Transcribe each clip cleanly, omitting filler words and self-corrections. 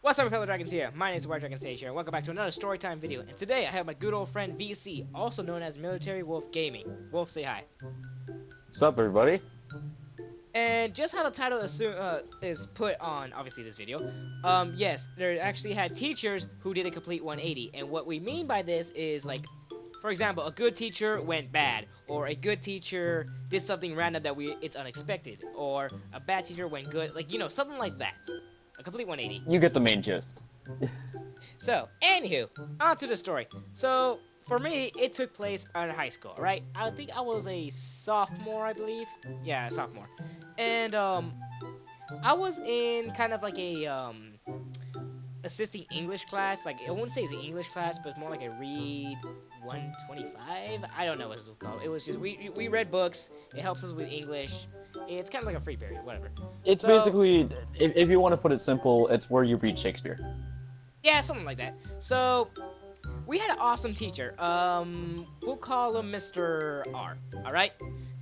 What's up, fellow dragons here? My name is TheWhiteDragonSage here, and welcome back to another storytime video. And today I have my good old friend VC, also known as Military Wolf Gaming. Wolf, say hi. What's up, everybody? And just how the title is put on, obviously, this video, yes, there actually had teachers who did a complete 180. And what we mean by this is, like, for example, a good teacher went bad, or a good teacher did something random that it's unexpected, or a bad teacher went good, like, you know, something like that. A complete 180. You get the main gist. So, anywho, on to the story. So, for me, it took place in high school, right? I think I was a sophomore, I believe. Yeah, sophomore. And, I was in kind of like a, assisting English class. Like, I wouldn't say it's an English class, but it's more like a read 125? I don't know what it was called. It was just, we read books. It helps us with English. It's kind of like a free period, whatever. It's basically, if you want to put it simple, it's where you read Shakespeare. Yeah, something like that. So, we had an awesome teacher. We'll call him Mr. R, alright?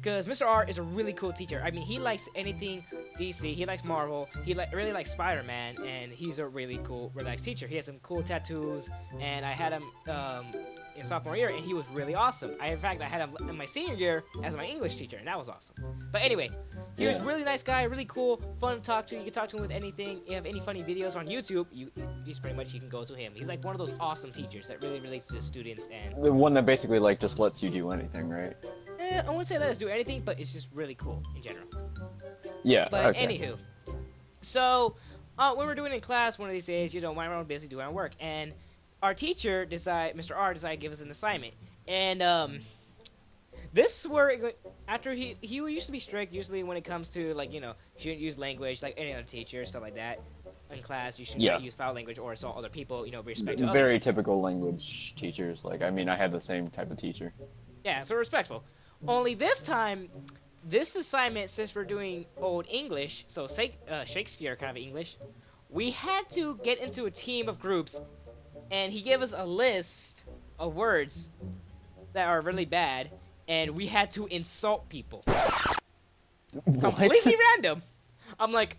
Because Mr. R is a really cool teacher. I mean, he likes anything DC. He likes Marvel. He really likes Spider-Man, and he's a really cool, relaxed teacher. He has some cool tattoos, and I had him in sophomore year, and he was really awesome. In fact, I had him in my senior year as my English teacher, and that was awesome. But anyway, he was a really nice guy, really cool, fun to talk to. You can talk to him with anything. If you have any funny videos on YouTube, he's pretty much, you can go to him. He's like one of those awesome teachers that really relates to the students, and The one that basically, like, just lets you do anything, right? I wouldn't say let us do anything, but it's just really cool in general. Yeah, But okay. anywho, so when we're doing it in class, one of these days, you know, my own busy doing our work, and our teacher Mr. R decided to give us an assignment, and this is where after he used to be strict. Usually when it comes to, like, you know, you shouldn't use language like any other teacher, stuff like that. In class, you should not use foul language or assault other people. You know, respect to Very others. typical language teachers. Like, I mean, I had the same type of teacher. Yeah, so respectful. Only this time, this assignment, since we're doing Old English, so Shakespeare kind of English, we had to get into a team of groups, and he gave us a list of words that are really bad, and we had to insult people. What? Completely random. I'm like,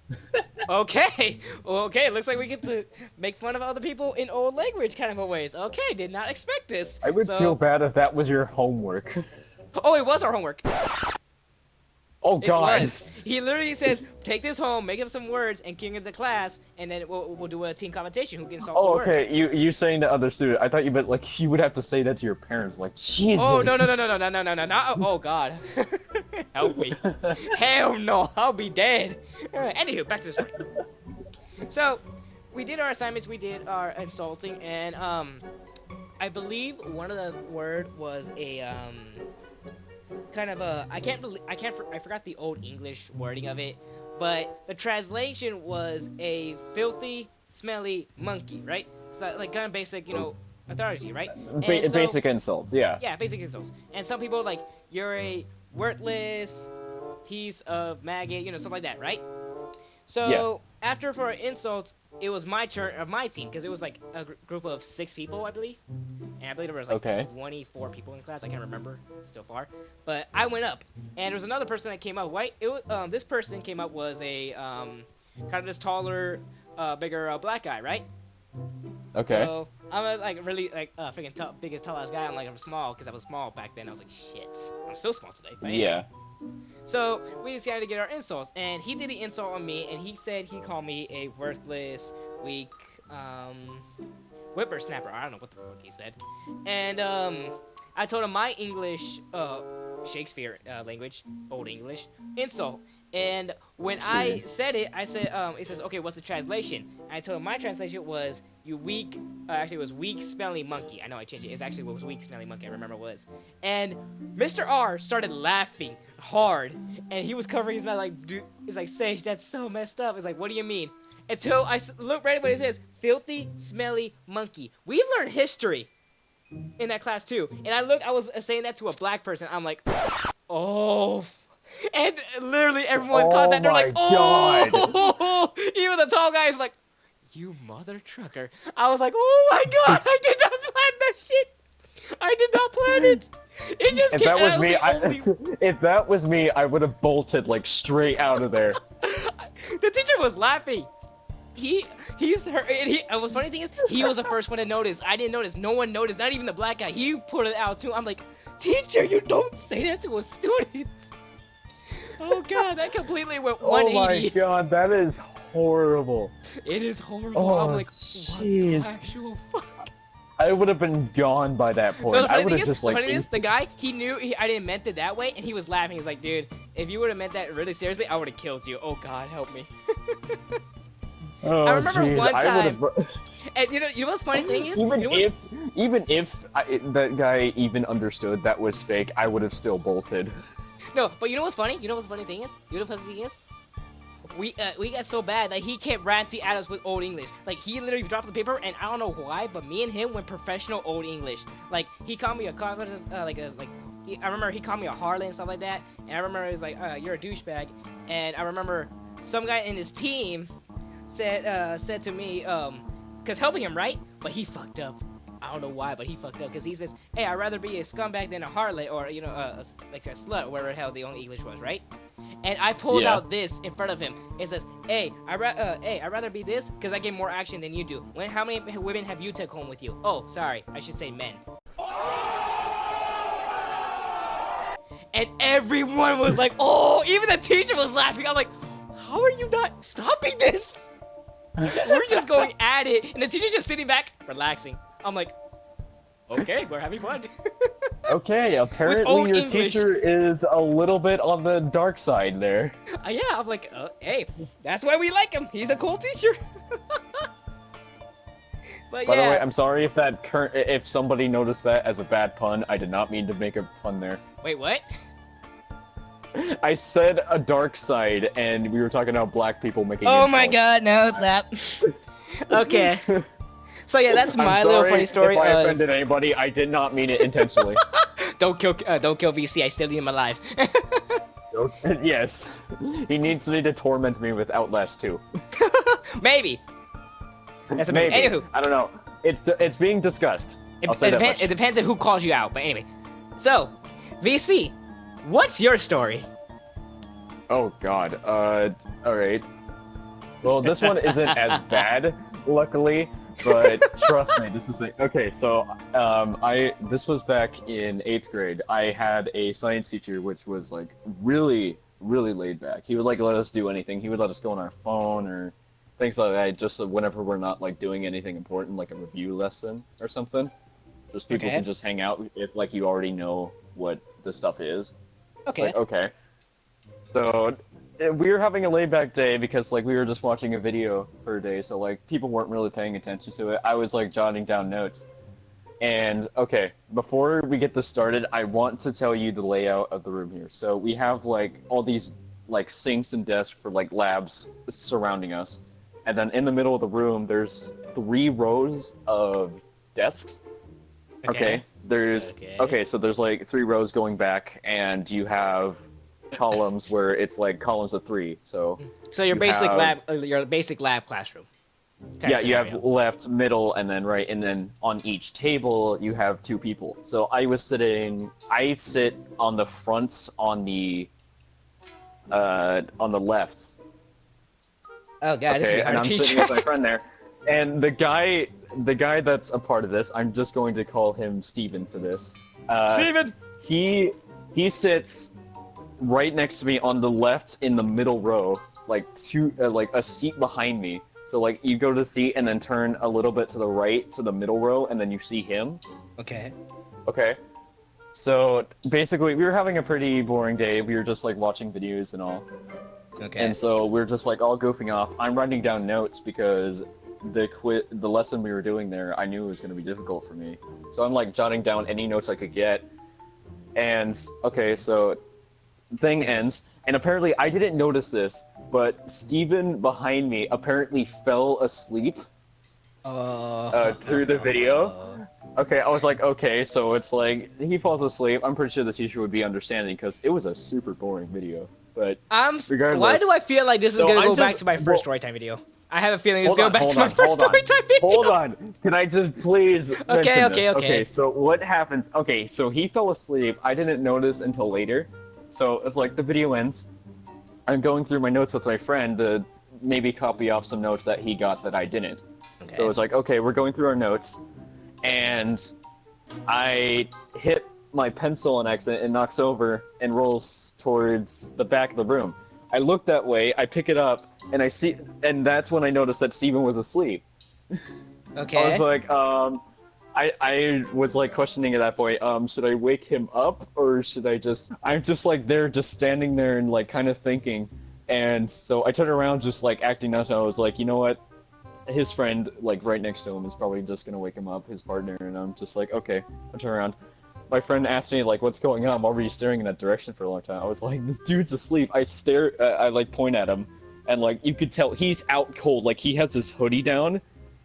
okay, looks like we get to make fun of other people in old language kind of a ways. Okay, did not expect this. I would feel bad if that was your homework. Oh, it was our homework. Oh, God. It was. He literally says, take this home, make up some words, and bring it to class, and then we'll do a team competition who can solve the words. Okay, you saying to other student. I thought you meant, like, you would have to say that to your parents, like, Jesus. Oh, no, oh, God. Help me. Hell no, I'll be dead. Anywho, back to the story. So, we did our assignments, we did our insulting, and, I believe one of the word was a, kind of a, I forgot the old English wording of it, but the translation was a filthy, smelly monkey, right? So, like, kind of basic, you know, authority, right? Basic insults, yeah. Yeah, basic insults. And some people, like, you're a worthless piece of maggot, you know, stuff like that, right? So, after for insults, it was my turn of my team, because it was, like, a group of 6 people, I believe. And I believe there was, like, 24 people in class. I can't remember so far. But I went up. And there was another person that came up. This person came up was a, kind of this taller, bigger, black guy, right? Okay. So, I'm, like, really, like, freaking biggest, tallest guy. I'm small, because I was small back then. I was like, shit. I'm still small today. But anyway. Yeah. So, we decided to get our insults, and he did the insult on me, and he said he called me a worthless, weak, whippersnapper. I don't know what the fuck he said. And, I told him my English, Shakespeare, language, Old English, insult. And when I said it, I said, it says, okay, what's the translation? And I told him my translation was, you weak, actually it was weak, smelly monkey. I know I changed it. It's actually what was weak, smelly monkey. I remember it was. And Mr. R started laughing hard. And he was covering his mouth like, dude, he's like, Sage, that's so messed up. He's like, what do you mean? Until I looked right at what it says, filthy, smelly monkey. We learned history in that class too. And I was saying that to a black person. I'm like, oh. And literally everyone caught that. They're like, oh. God. Even the tall guy is like, you mother trucker. I was like, oh my God, I did not plan that shit. I did not plan it. It just If that was me, if that was me, I would have bolted, like, straight out of there. The teacher was laughing. he's her. And the funny thing is, he was the first one to notice. I didn't notice. No one noticed. Not even the black guy. He put it out too. I'm like, teacher, you don't say that to a student. Oh god, that completely went 180. Oh my god, that is horrible. It is horrible. Oh, I'm like, jeez. what the actual fuck? I would have been gone by that point. No, the I funny would thing have is, just like. the funny thing is, the guy, he knew I didn't meant it that way, and he was laughing. He's like, dude, if you would have meant that really seriously, I would have killed you. Oh god, help me. Oh, I remember jeez, one I time, would've- and you know what's funny thing is, even if that guy even understood that was fake, I would have still bolted. no, but you know what's funny? You know what's funny thing is? You know what the funny thing is? We got so bad that he kept ranting at us with Old English. Like, he literally dropped the paper, and I don't know why, but me and him went professional Old English. Like, he called me a I remember he called me a harlot and stuff like that. And I remember he was like, you're a douchebag. And I remember some guy in his team said to me, cause helping him, right? But he fucked up. I don't know why, but he fucked up because he says, hey, I'd rather be a scumbag than a harlot, or you know, like a slut, wherever the hell the only English was, right? And I pulled out this in front of him. It says, hey, I'd rather be this because I get more action than you do. How many women have you took home with you? Oh, sorry, I should say men. And everyone was like, oh, even the teacher was laughing. I'm like, how are you not stopping this? We're just going at it, and the teacher's just sitting back, relaxing. I'm like, okay, we're having fun. Okay, apparently your English. teacher is a little bit on the dark side there. Yeah, I'm like, hey, that's why we like him. He's a cool teacher. But By yeah. the way, I'm sorry if somebody noticed that as a bad pun. I did not mean to make a pun there. Wait, what? I said a dark side, and we were talking about black people making Oh my insults. god, no, it's that. Okay. So yeah, that's my I'm little sorry funny story. If I offended anybody, I did not mean it intentionally. Don't kill VC. I still need him alive. Yes, he needs me to torment me with Outlast 2. Maybe. That's a Maybe. Anywho, I don't know. It's being discussed. I'll say that much. it depends on who calls you out. But anyway, so VC, what's your story? Oh God. All right. Well, this one isn't as bad, luckily. But trust me, this is like okay. So, this was back in 8th grade. I had a science teacher which was like really laid back. He would like let us do anything. He would let us go on our phone or things like that. Just so whenever we're not like doing anything important, like a review lesson or something. Just people can just hang out if like you already know what the stuff is. Okay. It's like, okay. So we were having a laid-back day because like we were just watching a video for a day, so like people weren't really paying attention to it. I was like jotting down notes. And okay, before we get this started, I want to tell you the layout of the room here. So we have like all these like sinks and desks for like labs surrounding us. And then in the middle of the room, there's 3 rows of desks. Okay. So there's like 3 rows going back, and you have columns where it's like columns of 3. So your basic lab classroom. Yeah, you have left, middle, and then right, and then on each table you have 2 people. So I sit on the front on the left. Oh god, this is Okay, and I'm sitting with my friend there. And the guy that's a part of this, I'm just going to call him Steven for this. Steven! He sits right next to me on the left in the middle row, like a seat behind me. So like you go to the seat and then turn a little bit to the right to the middle row, and then you see him. Okay. Okay. So basically, we were having a pretty boring day. We were just like watching videos and all. Okay. And so we're just like all goofing off. I'm writing down notes because the lesson we were doing there, I knew it was going to be difficult for me. So I'm like jotting down any notes I could get. And okay, so thing ends, and apparently I didn't notice this, but Steven behind me apparently fell asleep through the video. Okay, I was like, okay, so it's like he falls asleep. I'm pretty sure the teacher would be understanding because it was a super boring video. But regardless, why do I feel like this is gonna go back to my first storytime video? I have a feeling it's going back to my first storytime video. Hold on, can I just please mention this? Okay. Okay, so what happens? Okay, so he fell asleep. I didn't notice until later. So it's like the video ends. I'm going through my notes with my friend to maybe copy off some notes that he got that I didn't. Okay. So it's like, okay, we're going through our notes, and I hit my pencil on accident and knocks over and rolls towards the back of the room. I look that way, I pick it up, and I see, and that's when I noticed that Steven was asleep. Okay. I was like, I was like questioning at that point, should I wake him up or should I just, I'm just like there, just standing there and like kind of thinking. And so I turned around just like acting out, and I was like, you know what? His friend, like right next to him, is probably just gonna wake him up, his partner, and I'm just like, okay, I turn around. My friend asked me like, what's going on? Why were you staring in that direction for a long time? I was like, this dude's asleep. I like point at him, and like you could tell he's out cold. Like he has his hoodie down.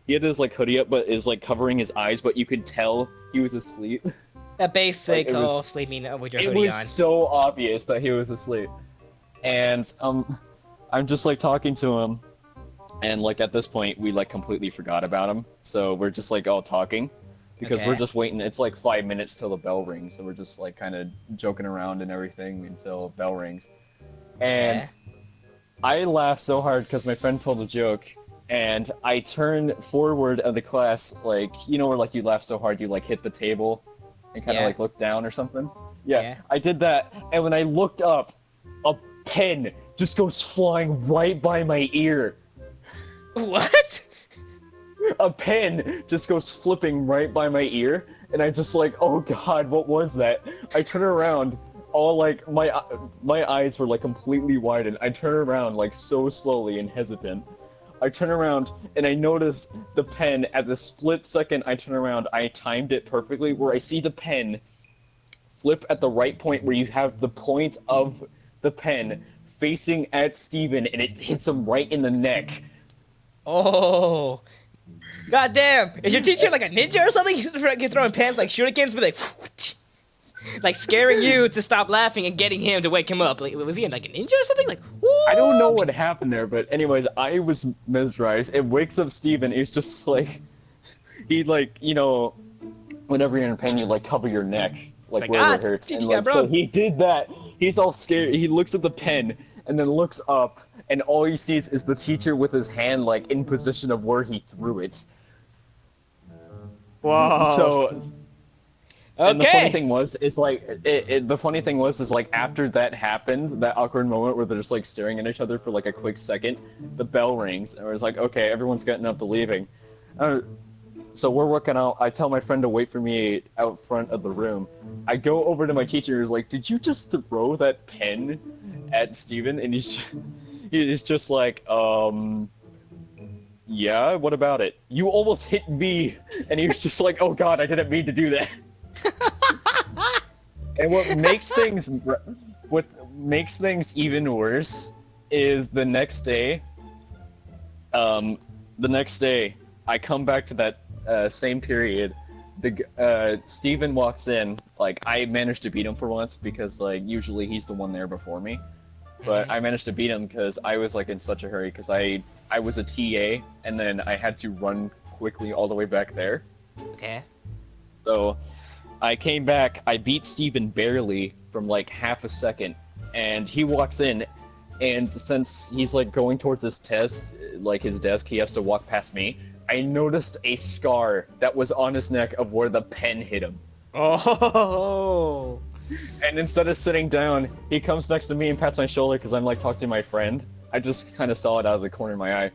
He had his like hoodie up, but is like covering his eyes. But you could tell he was asleep. A basic Like, it was- sleeping with your It hoodie was on. so obvious that he was asleep, and I'm just like talking to him, and like at this point we like completely forgot about him. So we're just like all talking. Because Okay. we're just waiting. It's like 5 minutes till the bell rings, so we're just like kind of joking around and everything until bell rings. And Okay. I laughed so hard because my friend told a joke, and I turned forward of the class, like you know where like you laugh so hard you like hit the table and kind of Yeah. like look down or something. Yeah, Yeah. I did that, and when I looked up, a pen just goes flying right by my ear. What? A pen just goes flipping right by my ear, and I just like, oh god, what was that? I turn around, all like my eyes were like completely widened. I turn around like so slowly and hesitant. I turn around and I notice the pen at the split second I turn around. I timed it perfectly where I see the pen flip at the right point where you have the point of the pen facing at Steven, and it hits him right in the neck. Oh. God damn! Is your teacher like a ninja or something? He's throwing pens like shurikens, but like scaring you to stop laughing and getting him to wake him up. Like, was he like a ninja or something? Like, I don't know what happened there, but anyways, I was mesmerized. It wakes up Steven. He's just like, he like, you know, whenever you're in pain, you like cover your neck, like wherever it hurts. And like, so he did that. He's all scared. He looks at the pen and then looks up, and all he sees is the teacher with his hand like in position of where he threw it. Whoa. So. Okay. And the funny thing was, is like, the funny thing was, is like after that happened, that awkward moment where they're just like staring at each other for like a quick second, the bell rings, and it's like, okay, everyone's getting up to leaving. So we're working out. I tell my friend to wait for me out front of the room. I go over to my teacher, who's like, did you just throw that pen at Steven? And he's just like, yeah, what about it? You almost hit me. And he was just like, oh god, I didn't mean to do that. And what makes things even worse is the next day I come back to that same period. Steven walks in. Like, I managed to beat him for once because like usually he's the one there before me, but I managed to beat him because I was like in such a hurry because I was a TA and then I had to run quickly all the way back there. Okay. So I came back, I beat Steven barely from like half a second, and he walks in, and since he's like going towards his desk, he has to walk past me. I noticed a scar that was on his neck of where the pen hit him. Oh. And instead of sitting down, he comes next to me and pats my shoulder because I'm like talking to my friend. I just kind of saw it out of the corner of my eye.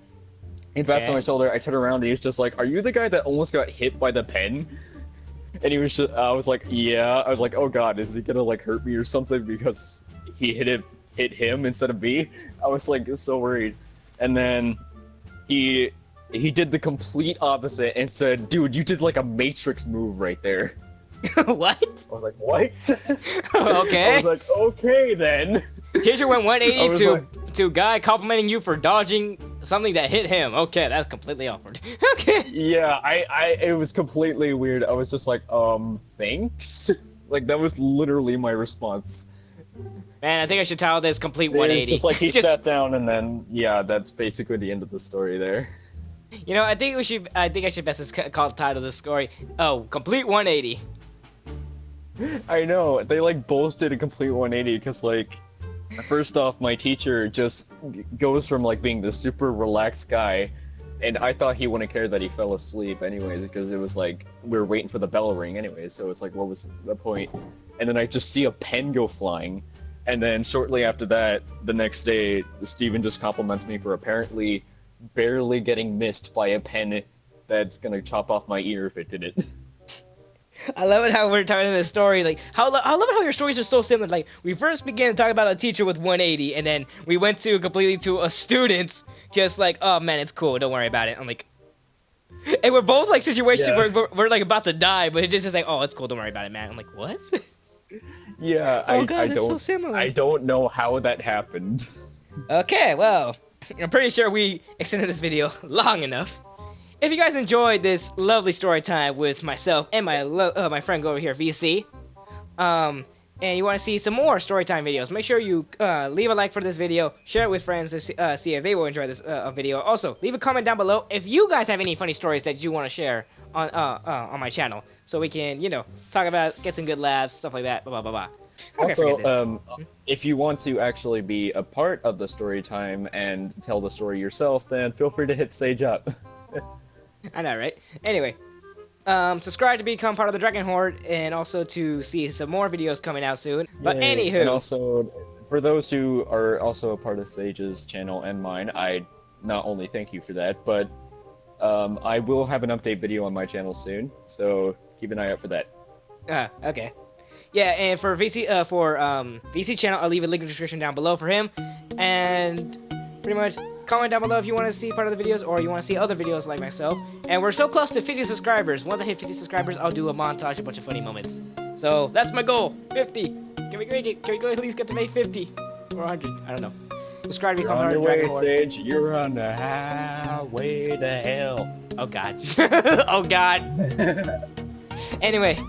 He pats on my shoulder, I turn around, and he's just like, are you the guy that almost got hit by the pen? And he was just, I was like, yeah. I was like, oh god, is he gonna like hurt me or something because he hit him instead of me? I was like so worried. And then he did the complete opposite and said, dude, you did like a Matrix move right there. What? I was like, what? Okay. I was like, okay then. Teacher went 180 to like, guy complimenting you for dodging something that hit him. Okay, that's completely awkward. Okay. Yeah, it was completely weird. I was just like, thanks? Like, that was literally my response. Man, I think I should title this complete 180. It's just like he sat down and then, yeah, that's basically the end of the story there. You know, I think I should best title this story, oh, complete 180. I know, they like both did a complete 180 because like, First off, my teacher just goes from like being the super relaxed guy, and I thought he wouldn't care that he fell asleep anyways, because it was like we were waiting for the bell to ring anyways, so it's like what was the point? And then I just see a pen go flying, and then shortly after that, the next day, Steven just compliments me for apparently barely getting missed by a pen that's gonna chop off my ear if it didn't. I love it how we're telling this story. Like, I love it how your stories are so similar. Like, we first began talking about a teacher with 180, and then we went to completely to a student, just like, oh man, it's cool, don't worry about it. I'm like, and we're both like situations Yeah. where we're like about to die, but it's just like, oh, it's cool, don't worry about it, man. I'm like, what? Yeah, Oh god, I it's don't, so similar. I don't know how that happened. Okay, well, I'm pretty sure we extended this video long enough. If you guys enjoyed this lovely story time with myself and my friend over here, VC, and you want to see some more story time videos, make sure you leave a like for this video, share it with friends to see if they will enjoy this video. Also, leave a comment down below if you guys have any funny stories that you want to share on my channel, so we can, you know, talk about, get some good laughs, stuff like that, blah blah blah blah. Also, if you want to actually be a part of the story time and tell the story yourself, then feel free to hit Sage up. I know, right? Anyway, subscribe to become part of the Dragon Horde, and also to see some more videos coming out soon. But Yay. anywho, And also, for those who are also a part of Sage's channel and mine, I not only thank you for that, but I will have an update video on my channel soon, so keep an eye out for that. okay. Yeah, and for VC, VC channel, I'll leave a link in the description down below for him. And pretty much, comment down below if you want to see part of the videos or you want to see other videos like myself. And we're so close to 50 subscribers. Once I hit 50 subscribers, I'll do a montage, a bunch of funny moments. So that's my goal, 50. Can we make it? Can we go at least get to make 50 or 100? I don't know. Subscribe to become part of the Dragon Horde. Sage. You're on the highway to hell. Oh god. Oh god. Anyway,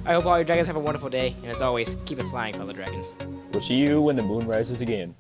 I hope all your dragons have a wonderful day, and as always, keep it flying, fellow dragons. We'll see you when the moon rises again.